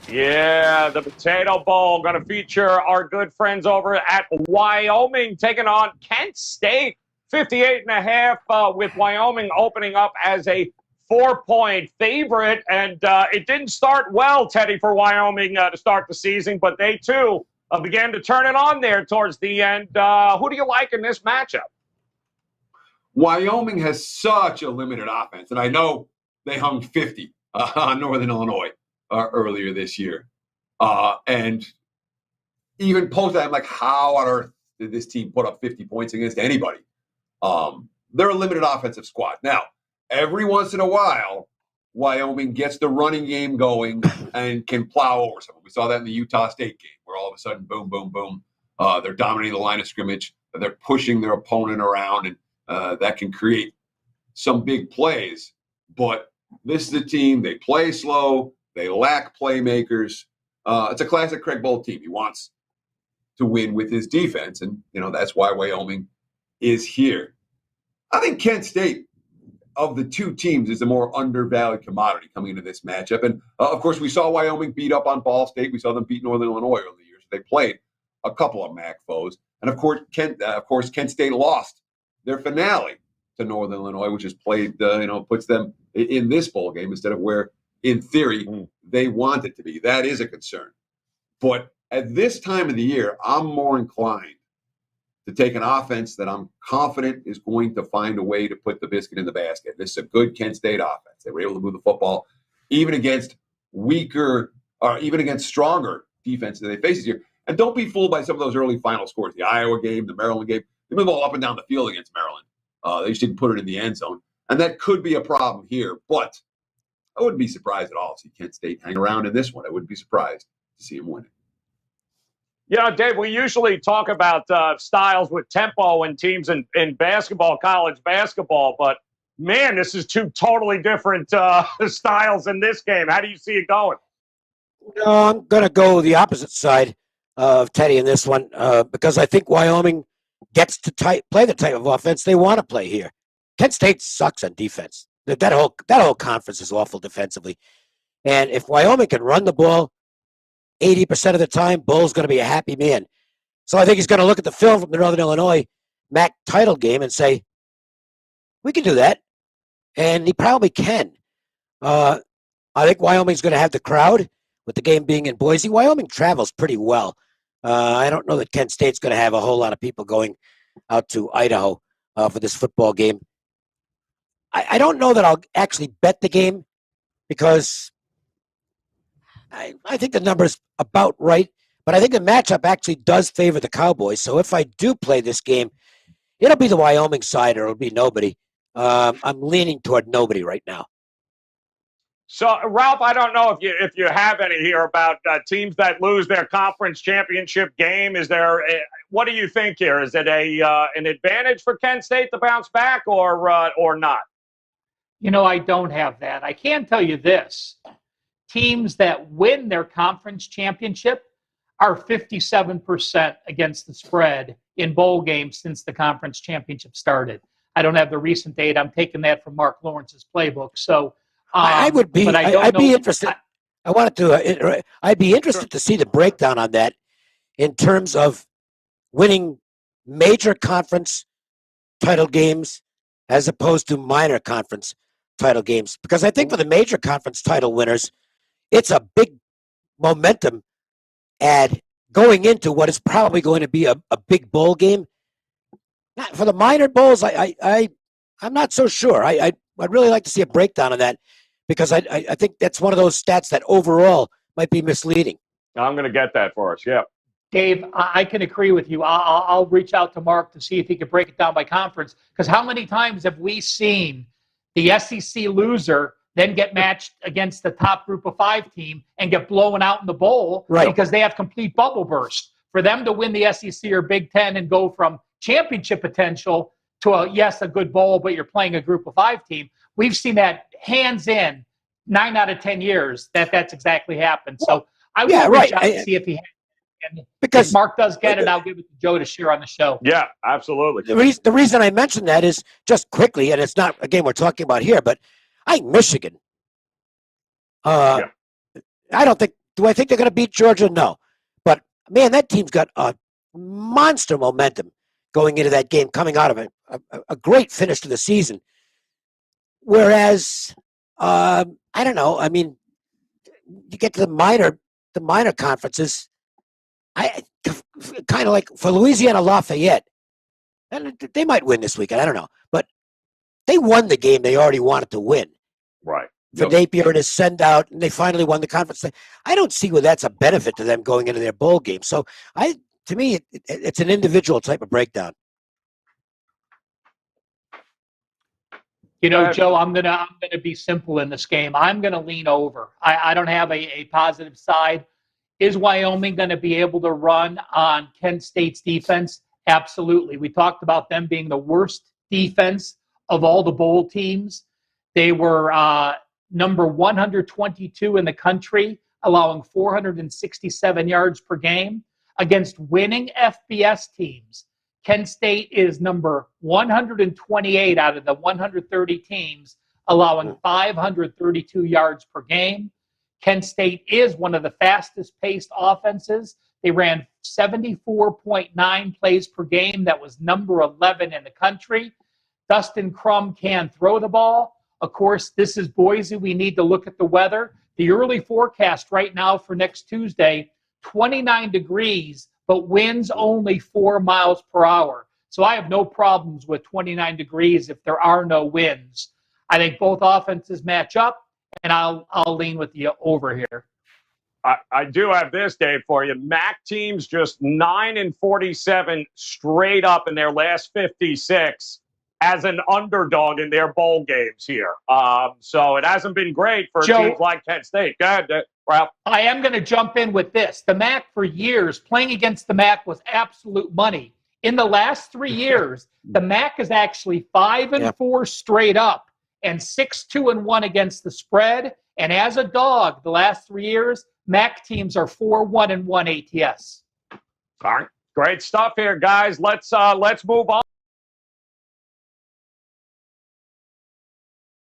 Yeah, the Potato Bowl going to feature our good friends over at Wyoming taking on Kent State. 58.5 with Wyoming opening up as a 4-point favorite. And it didn't start well, Teddy, for Wyoming to start the season, but they too began to turn it on there towards the end. Who do you like in this matchup? Wyoming has such a limited offense, and I know they hung 50 on Northern Illinois earlier this year. And even post that, I'm like, how on earth did this team put up 50 points against anybody? They're a limited offensive squad. Now, every once in a while, Wyoming gets the running game going and can plow over someone. We saw that in the Utah State game, where all of a sudden, boom, boom, boom, they're dominating the line of scrimmage. They're pushing their opponent around, and that can create some big plays. But this is a team, they play slow. They lack playmakers. It's a classic Craig Bolt team. He wants to win with his defense, and that's why Wyoming is here. I think Kent State, of the two teams, is the more undervalued commodity coming into this matchup. And, of course, we saw Wyoming beat up on Ball State. We saw them beat Northern Illinois earlier in the year. So they played a couple of MAC foes. And, of course, Kent State lost their finale to Northern Illinois, which has played, puts them in this bowl game instead of where, in theory, they want it to be. That is a concern. But at this time of the year, I'm more inclined to take an offense that I'm confident is going to find a way to put the biscuit in the basket. This is a good Kent State offense. They were able to move the football even against weaker or even against stronger defenses that they face this year. And don't be fooled by some of those early final scores. The Iowa game, the Maryland game, they move all up and down the field against Maryland. They just didn't put it in the end zone. And that could be a problem here. But I wouldn't be surprised at all to see Kent State hang around in this one. I wouldn't be surprised to see them win it. Dave, we usually talk about styles with tempo and teams in basketball, college basketball, but, man, this is two totally different styles in this game. How do you see it going? No, I'm going to go the opposite side of Teddy in this one because I think Wyoming gets to play the type of offense they want to play here. Kent State sucks on defense. That whole conference is awful defensively. And if Wyoming can run the ball 80% of the time, Bull's going to be a happy man. So I think he's going to look at the film from the Northern Illinois MAC title game and say, we can do that. And he probably can. I think Wyoming's going to have the crowd with the game being in Boise. Wyoming travels pretty well. I don't know that Kent State's going to have a whole lot of people going out to Idaho for this football game. I don't know that I'll actually bet the game because I think the number's about right, but I think the matchup actually does favor the Cowboys. So if I do play this game, it'll be the Wyoming side or it'll be nobody. I'm leaning toward nobody right now. So, Ralph, I don't know if you have any here about teams that lose their conference championship game. What do you think here? Is it an advantage for Kent State to bounce back or not? I don't have that. I can tell you this. Teams that win their conference championship are 57% against the spread in bowl games since the conference championship started. I don't have the recent data. I'm taking that from Mark Lawrence's playbook. So I'd be interested. I'd be interested to see the breakdown on that in terms of winning major conference title games as opposed to minor conference title games. Because I think for the major conference title winners, it's a big momentum add going into what is probably going to be a big bowl game. For the minor bowls, I'm not so sure. I'd really like to see a breakdown of that because I think that's one of those stats that overall might be misleading. I'm going to get that for us, yeah. Dave, I can agree with you. I'll reach out to Mark to see if he can break it down by conference because how many times have we seen the SEC loser then get matched against the top group of 5 team and get blown out in the bowl because they have complete bubble burst. For them to win the SEC or Big Ten and go from championship potential to a good bowl, but you're playing a group of 5 team, we've seen that hands in 9 out of 10 years that's exactly happened. So I will reach out and see if he has. And because if Mark does get it, I'll give it to Joe to share on the show. Yeah, absolutely. The reason I mentioned that is just quickly, and it's not a game we're talking about here, but I think Michigan. I don't think Do I think they're going to beat Georgia? No. But, man, that team's got a monster momentum going into that game, coming out of it. A great finish to the season. Whereas, I don't know. I mean, you get to the minor conferences. I kind of like for Louisiana Lafayette, and they might win this weekend. I don't know, but they won the game they already wanted to win. Right. For Napier and his send out, and they finally won the conference. I don't see where that's a benefit to them going into their bowl game. So, to me, it's an individual type of breakdown. You know, Joe, I'm gonna be simple in this game. I'm gonna lean over. I don't have a positive side. Is Wyoming going to be able to run on Kent State's defense? Absolutely. We talked about them being the worst defense of all the bowl teams. They were number 122 in the country, allowing 467 yards per game against winning FBS teams. Kent State is number 128 out of the 130 teams, allowing 532 yards per game. Kent State is one of the fastest-paced offenses. They ran 74.9 plays per game. That was number 11 in the country. Dustin Crum can throw the ball. Of course, this is Boise. We need to look at the weather. The early forecast right now for next Tuesday, 29 degrees, but winds only 4 miles per hour. So I have no problems with 29 degrees if there are no winds. I think both offenses match up, and I'll lean with you over here. I do have this, Dave, for you. MAC teams just 9-47 straight up in their last 56 as an underdog in their bowl games here. So it hasn't been great for Joe, teams like Kent State. Go ahead, Ralph. I am going to jump in with this. The MAC for years, playing against the MAC was absolute money. In the last 3 years, the MAC is actually 5-4 straight up and 6-2-1 against the spread. And as a dog, the last 3 years, MAC teams are 4-1-1 ATS. All right. Great stuff here, guys. Let's move on.